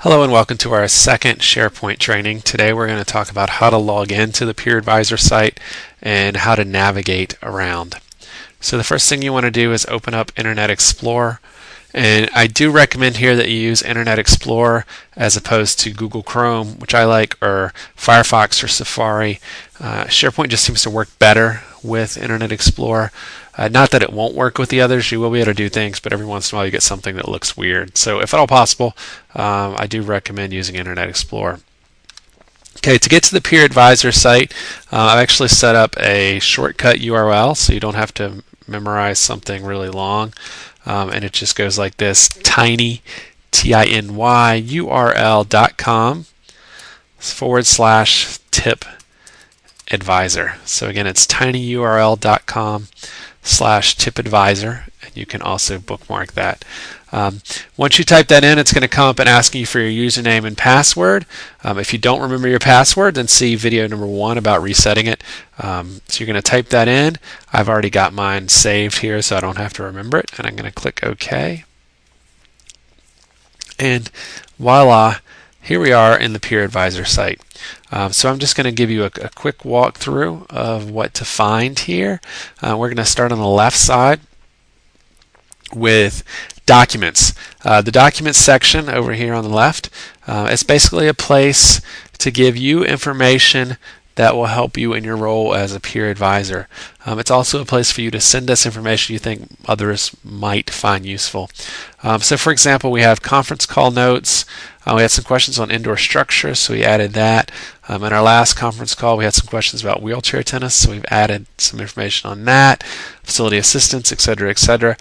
Hello and welcome to our second SharePoint training. Today we're going to talk about how to log into the Peer Advisor site and how to navigate around. So the first thing you want to do is open up Internet Explorer, and I do recommend here that you use Internet Explorer as opposed to Google Chrome, which I like, or Firefox or Safari. SharePoint just seems to work better with Internet Explorer. Not that it won't work with the others, you will be able to do things, but every once in a while you get something that looks weird. So if at all possible, I do recommend using Internet Explorer. Okay, to get to the Peer Advisor site, I've actually set up a shortcut URL so you don't have to memorize something really long. And it just goes like this: tiny, T-I-N-Y, url.com/tip advisor. So again, it's tinyurl.com/tip advisor, and you can also bookmark that. Once you type that in, it's going to come up and ask you for your username and password. If you don't remember your password, then see video number 1 about resetting it. So you're going to type that in. I've already got mine saved here, so I don't have to remember it, and I'm going to click OK. And voila, here we are in the Peer Advisor site. So I'm just going to give you a quick walkthrough of what to find here. We're going to start on the left side with documents. The documents section over here on the left, it's basically a place to give you information that will help you in your role as a peer advisor. It's also a place for you to send us information you think others might find useful. So for example, we have conference call notes. We had some questions on indoor structure, so we added that. In our last conference call, we had some questions about wheelchair tennis, so we've added some information on that, facility assistance, etc., etc.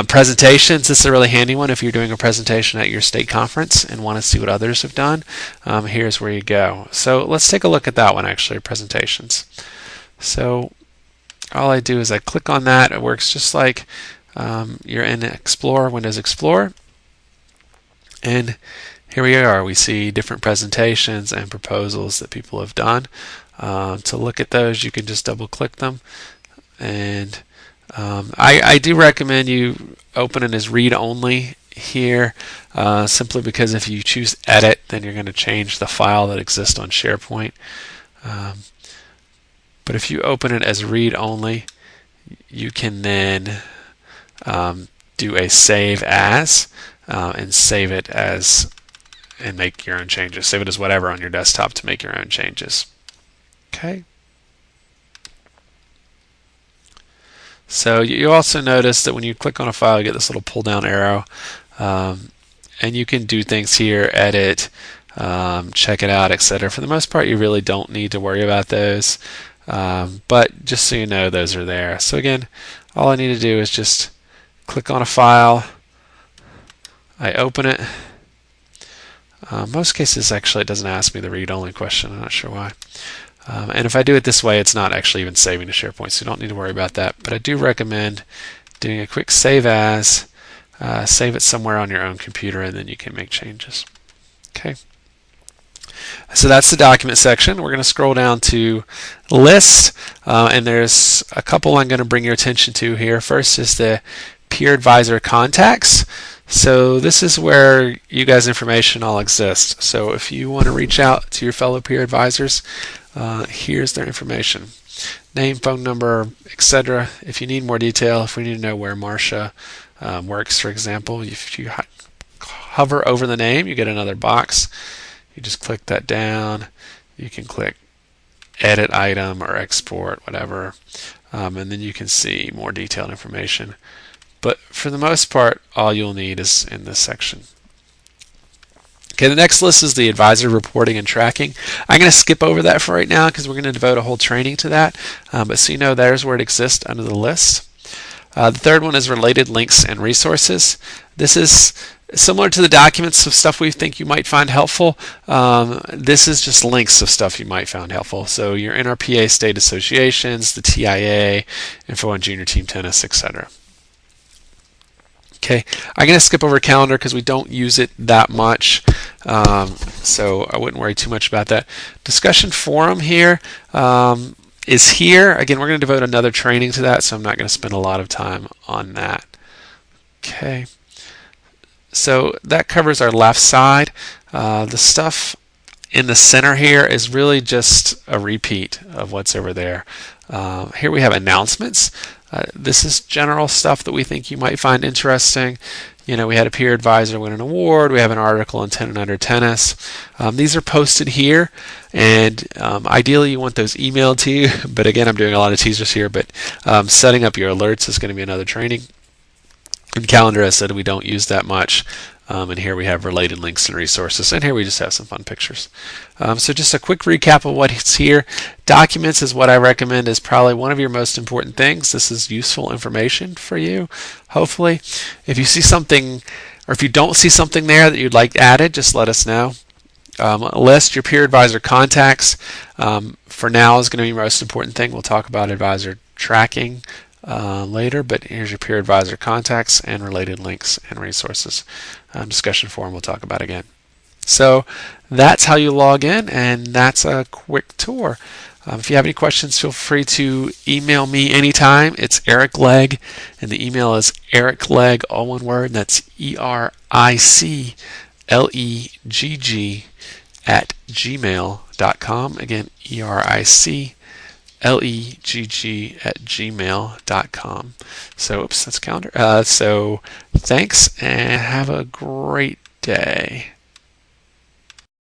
Presentations, this is a really handy one if you're doing a presentation at your state conference and want to see what others have done. Here's where you go. So let's take a look at that one, actually, presentations. So all I do is I click on that. It works just like you're in Explorer, Windows Explorer. And here we are. We see different presentations and proposals that people have done. To look at those, you can just double click them. And I do recommend you open it as read only here, simply because if you choose edit, then you're going to change the file that exists on SharePoint. But if you open it as read only, you can then do a save as and save it as and make your own changes. Save it as whatever on your desktop to make your own changes. Okay. So you also notice that when you click on a file, you get this little pull down arrow, and you can do things here, edit, check it out, etc. For the most part, you really don't need to worry about those, but just so you know, those are there. So again, all I need to do is just click on a file, I open it. Most cases, actually, it doesn't ask me the read-only question. I'm not sure why. And if I do it this way, it's not actually even saving to SharePoint, so you don't need to worry about that. But I do recommend doing a quick save as, save it somewhere on your own computer, and then you can make changes. Okay. So that's the document section. We're going to scroll down to lists, and there's a couple I'm going to bring your attention to here. First is the Peer Advisor contacts. So this is where you guys' information all exists. So if you want to reach out to your fellow peer advisors, here's their information. Name, phone number, etc. If you need more detail, if we need to know where Marcia works, for example, if you hover over the name, you get another box. You just click that down. You can click edit item or export, whatever, and then you can see more detailed information. But for the most part, all you'll need is in this section. Okay, the next list is the advisor reporting and tracking. I'm going to skip over that for right now because we're going to devote a whole training to that. But so you know, there's where it exists under the list. The third one is related links and resources. This is similar to the documents of stuff we think you might find helpful. This is just links of stuff you might find helpful. So your NRPA state associations, the TIA, info on junior team tennis, etc. Okay, I'm going to skip over calendar because we don't use it that much, so I wouldn't worry too much about that. Discussion forum here is here. Again, we're going to devote another training to that, so I'm not going to spend a lot of time on that. Okay, so that covers our left side. The stuff in the center here is really just a repeat of what's over there. Here we have announcements. This is general stuff that we think you might find interesting. You know, we had a peer advisor win an award. We have an article on 10 and under tennis. These are posted here, and ideally you want those emailed to you. But again, I'm doing a lot of teasers here, but setting up your alerts is going to be another training. And calendar, I said, we don't use that much. And here we have related links and resources. And here we just have some fun pictures. So just a quick recap of what's here. Documents is what I recommend is probably one of your most important things. This is useful information for you, hopefully. If you see something, or if you don't see something there that you'd like added, just let us know. List your peer advisor contacts. For now is going to be the most important thing. We'll talk about advisor tracking later, but here's your peer advisor contacts and related links and resources. Discussion forum we'll talk about again. So that's how you log in, and that's a quick tour. If you have any questions, feel free to email me anytime. It's Eric Legg, and the email is ericlegg, all one word, and that's ERICLEGG @gmail.com. Again, ERICLEGG@gmail.com. So, oops, that's calendar. So thanks, and have a great day.